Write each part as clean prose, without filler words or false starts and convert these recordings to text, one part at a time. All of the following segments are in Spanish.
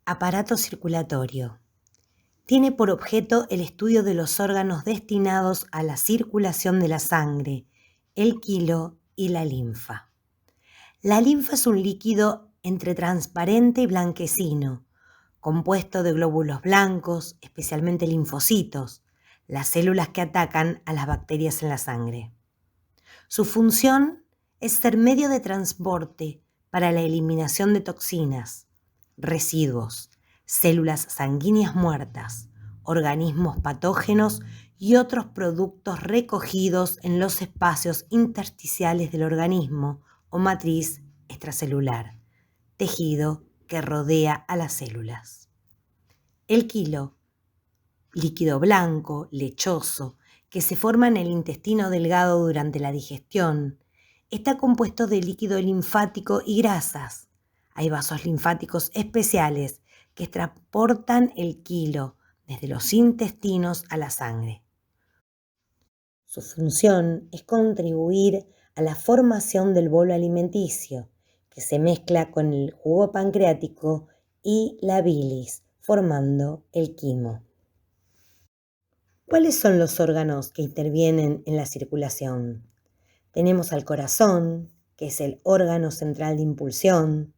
Aparato circulatorio. Tiene por objeto el estudio de los órganos destinados a la circulación de la sangre, el quilo y la linfa. La linfa es un líquido entre transparente y blanquecino, compuesto de glóbulos blancos, especialmente linfocitos, las células que atacan a las bacterias en la sangre. Su función es ser medio de transporte para la eliminación de toxinas, residuos, células sanguíneas muertas, organismos patógenos y otros productos recogidos en los espacios intersticiales del organismo o matriz extracelular, tejido que rodea a las células. El quilo, líquido blanco, lechoso, que se forma en el intestino delgado durante la digestión, está compuesto de líquido linfático y grasas. Hay vasos linfáticos especiales que transportan el quilo desde los intestinos a la sangre. Su función es contribuir a la formación del bolo alimenticio, que se mezcla con el jugo pancreático y la bilis, formando el quimo. ¿Cuáles son los órganos que intervienen en la circulación? Tenemos al corazón, que es el órgano central de impulsión,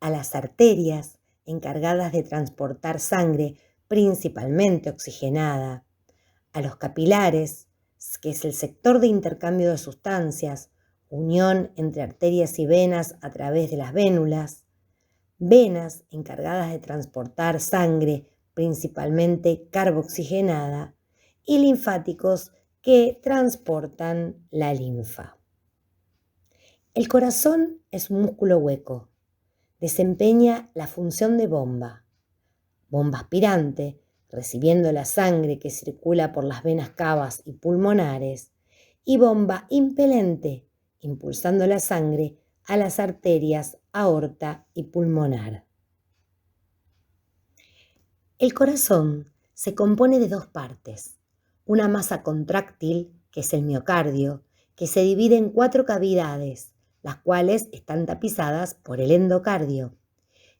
a las arterias, encargadas de transportar sangre principalmente oxigenada, a los capilares, que es el sector de intercambio de sustancias, unión entre arterias y venas a través de las vénulas, venas encargadas de transportar sangre principalmente carboxigenada, y linfáticos que transportan la linfa. El corazón es un músculo hueco. Desempeña la función de bomba aspirante, recibiendo la sangre que circula por las venas cavas y pulmonares, y bomba impelente, impulsando la sangre a las arterias aorta y pulmonar. El corazón se compone de dos partes: una masa contráctil, que es el miocardio, que se divide en 4 cavidades, las cuales están tapizadas por el endocardio,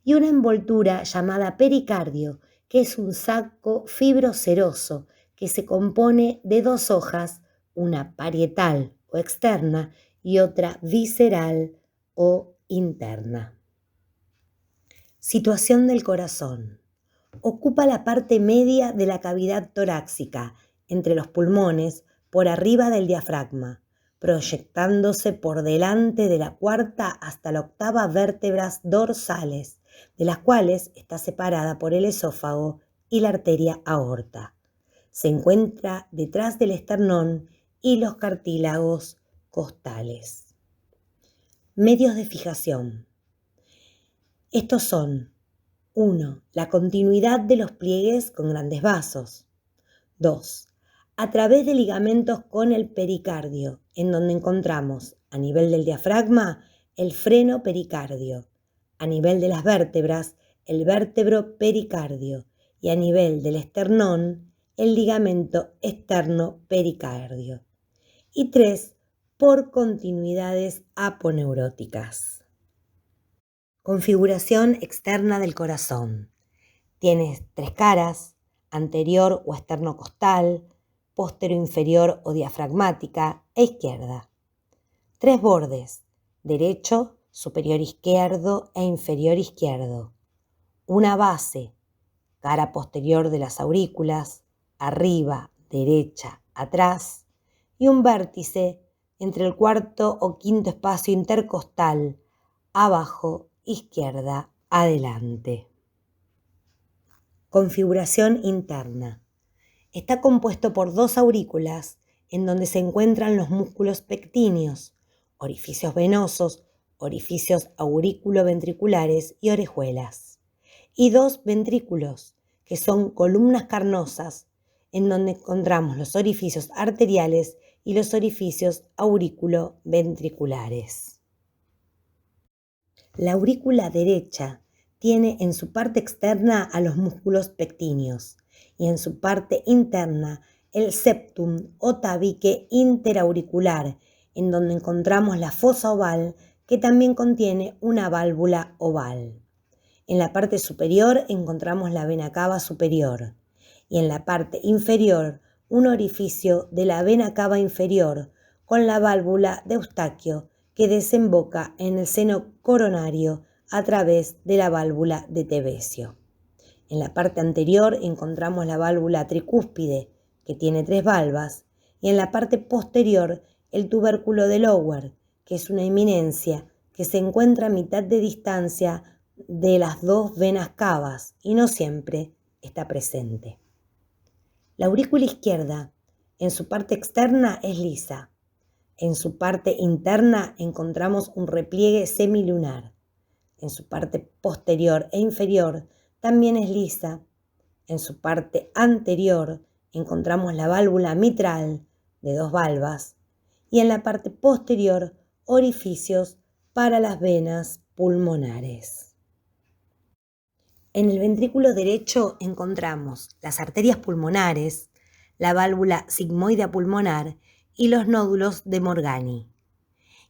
y una envoltura llamada pericardio, que es un saco fibroceroso que se compone de 2 hojas, una parietal o externa y otra visceral o interna. Situación del corazón. Ocupa la parte media de la cavidad torácica, entre los pulmones, por arriba del diafragma, proyectándose por delante de la 4ª hasta la 8ª vértebras dorsales, de las cuales está separada por el esófago y la arteria aorta. Se encuentra detrás del esternón y los cartílagos costales. Medios de fijación. Estos son: 1. La continuidad de los pliegues con grandes vasos. 2. A través de ligamentos con el pericardio, en donde encontramos, a nivel del diafragma, el freno pericardio, a nivel de las vértebras, el vértebro pericardio, y a nivel del esternón, el ligamento externo pericardio. Y 3. Por continuidades aponeuróticas. Configuración externa del corazón. Tiene 3 caras: anterior o externo-costal, postero-inferior o diafragmática e izquierda. 3 bordes: derecho, superior izquierdo e inferior izquierdo. Una base: cara posterior de las aurículas, arriba, derecha, atrás, y un vértice entre el 4º o 5º espacio intercostal, abajo, izquierda, adelante. Configuración interna. Está compuesto por 2 aurículas, en donde se encuentran los músculos pectíneos, orificios venosos, orificios aurículo-ventriculares y orejuelas, y 2 ventrículos, que son columnas carnosas, en donde encontramos los orificios arteriales y los orificios aurículo-ventriculares. La aurícula derecha tiene en su parte externa a los músculos pectíneos y en su parte interna el septum o tabique interauricular, en donde encontramos la fosa oval, que también contiene una válvula oval. En la parte superior encontramos la vena cava superior y en la parte inferior un orificio de la vena cava inferior con la válvula de Eustaquio que desemboca en el seno coronario a través de la válvula de Tevesio. En la parte anterior encontramos la válvula tricúspide, que tiene 3 valvas, y en la parte posterior el tubérculo de Lower, que es una eminencia que se encuentra a mitad de distancia de las 2 venas cavas y no siempre está presente. La aurícula izquierda, en su parte externa es lisa. En su parte interna encontramos un repliegue semilunar. En su parte posterior e inferior también es lisa. En su parte anterior encontramos la válvula mitral de 2 valvas y en la parte posterior orificios para las venas pulmonares. En el ventrículo derecho encontramos las arterias pulmonares, la válvula sigmoidea pulmonar y los nódulos de Morgani.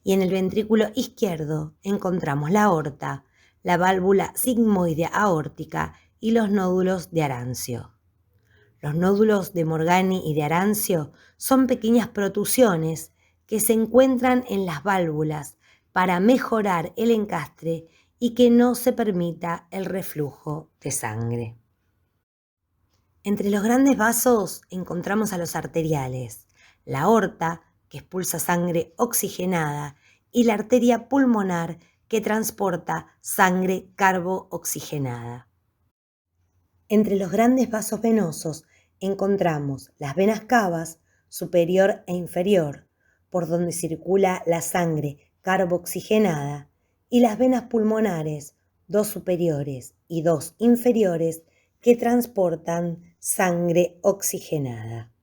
Y en el ventrículo izquierdo encontramos la aorta, la válvula sigmoidea aórtica y los nódulos de Arancio. Los nódulos de Morgani y de Arancio son pequeñas protusiones que se encuentran en las válvulas para mejorar el encastre y que no se permita el reflujo de sangre. Entre los grandes vasos encontramos a los arteriales, la aorta, que expulsa sangre oxigenada, y la arteria pulmonar, que transporta sangre carbooxigenada. Entre los grandes vasos venosos encontramos las venas cavas, superior e inferior, por donde circula la sangre carbooxigenada, y las venas pulmonares, 2 superiores y 2 inferiores, que transportan sangre oxigenada.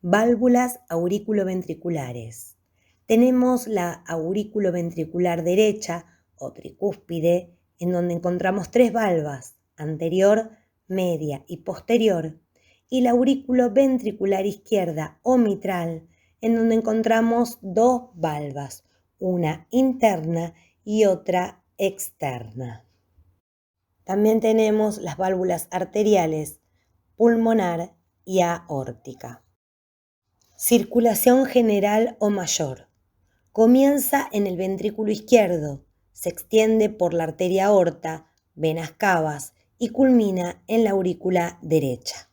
Válvulas auriculoventriculares. Tenemos la aurículo-ventricular derecha o tricúspide, en donde encontramos 3 valvas, anterior, media y posterior, y la aurículo-ventricular izquierda o mitral, en donde encontramos 2 valvas, una interna y otra externa. También tenemos las válvulas arteriales, pulmonar y aórtica. Circulación general o mayor. Comienza en el ventrículo izquierdo, se extiende por la arteria aorta, venas cavas y culmina en la aurícula derecha.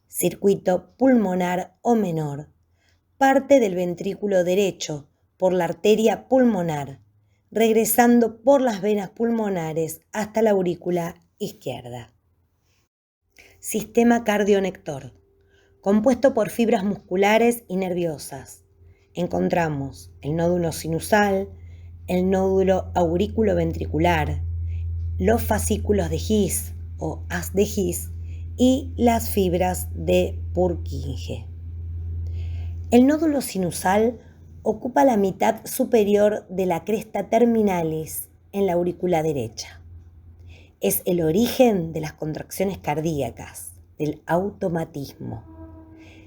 Circuito pulmonar o menor. Parte del ventrículo derecho por la arteria pulmonar, regresando por las venas pulmonares hasta la aurícula izquierda. Sistema cardionector. Compuesto por fibras musculares y nerviosas. Encontramos el nódulo sinusal, el nódulo auriculoventricular, los fascículos de His o haz de His y las fibras de Purkinje. El nódulo sinusal ocupa la mitad superior de la cresta terminalis en la aurícula derecha. Es el origen de las contracciones cardíacas, del automatismo.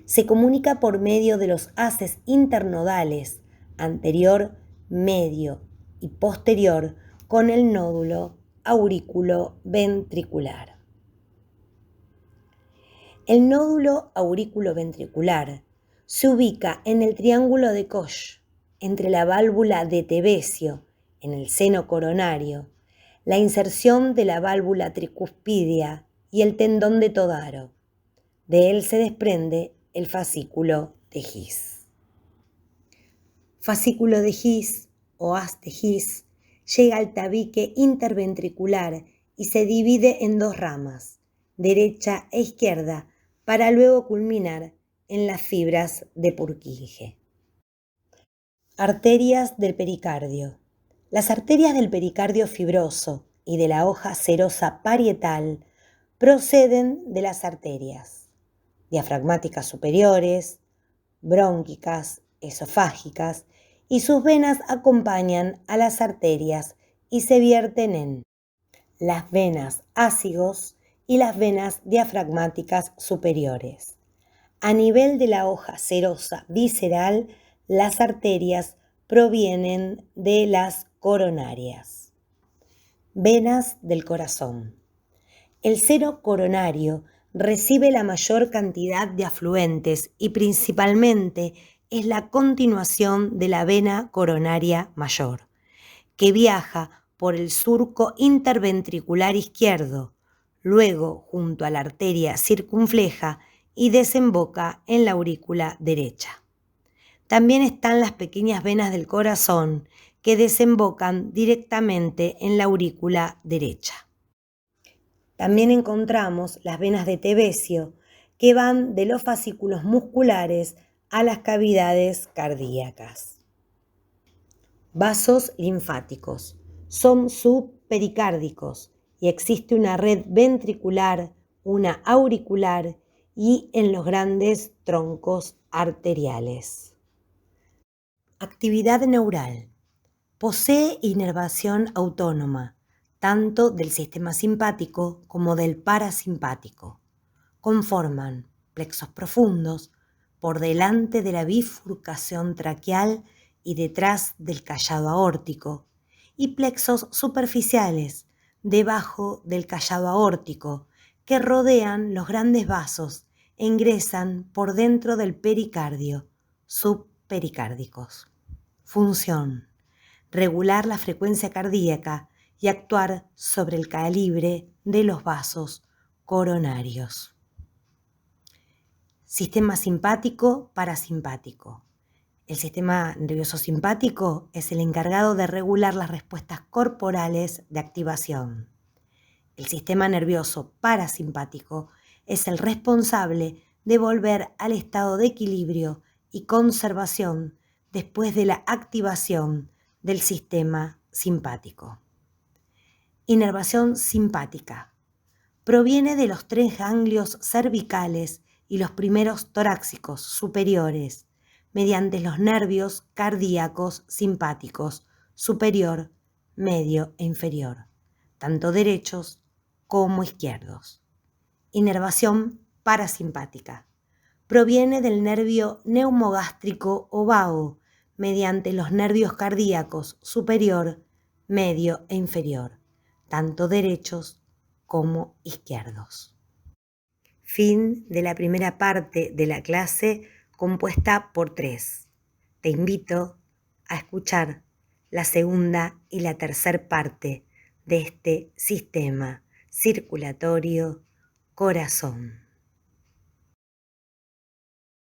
Se comunica por medio de los haces internodales anterior, medio y posterior con el nódulo auriculoventricular. El nódulo auriculoventricular se ubica en el triángulo de Koch, entre la válvula de Tevesio, en el seno coronario, la inserción de la válvula tricuspidia y el tendón de Todaro. De él se desprende el fascículo de His. Fascículo de His o haz de His llega al tabique interventricular y se divide en 2 ramas, derecha e izquierda, para luego culminar en las fibras de Purkinje. Arterias del pericardio. Las arterias del pericardio fibroso y de la hoja serosa parietal proceden de las arterias diafragmáticas superiores, brónquicas, esofágicas, y sus venas acompañan a las arterias y se vierten en las venas ácigos y las venas diafragmáticas superiores. A nivel de la hoja serosa visceral, las arterias provienen de las coronarias. Venas del corazón. El seno coronario recibe la mayor cantidad de afluentes y principalmente es la continuación de la vena coronaria mayor, que viaja por el surco interventricular izquierdo, luego junto a la arteria circunfleja y desemboca en la aurícula derecha. También están las pequeñas venas del corazón que desembocan directamente en la aurícula derecha. También encontramos las venas de Tevesio, que van de los fascículos musculares a las cavidades cardíacas. Vasos linfáticos. Son subpericárdicos y existe una red ventricular, una auricular y en los grandes troncos arteriales. Actividad neural. Posee inervación autónoma, tanto del sistema simpático como del parasimpático. Conforman plexos profundos por delante de la bifurcación traqueal y detrás del callado aórtico, y plexos superficiales debajo del callado aórtico que rodean los grandes vasos e ingresan por dentro del pericardio, subpericárdicos. Función: regular la frecuencia cardíaca y actuar sobre el calibre de los vasos coronarios. Sistema simpático, parasimpático. El sistema nervioso simpático es el encargado de regular las respuestas corporales de activación. El sistema nervioso parasimpático es el responsable de volver al estado de equilibrio y conservación después de la activación del sistema simpático. Inervación simpática. Proviene de los 3 ganglios cervicales y los primeros torácicos superiores, mediante los nervios cardíacos simpáticos superior, medio e inferior, tanto derechos como izquierdos. Inervación parasimpática. Proviene del nervio neumogástrico o vago, mediante los nervios cardíacos superior, medio e inferior, tanto derechos como izquierdos. Fin de la primera parte de la clase compuesta por 3. Te invito a escuchar la segunda y la tercera parte de este sistema circulatorio corazón.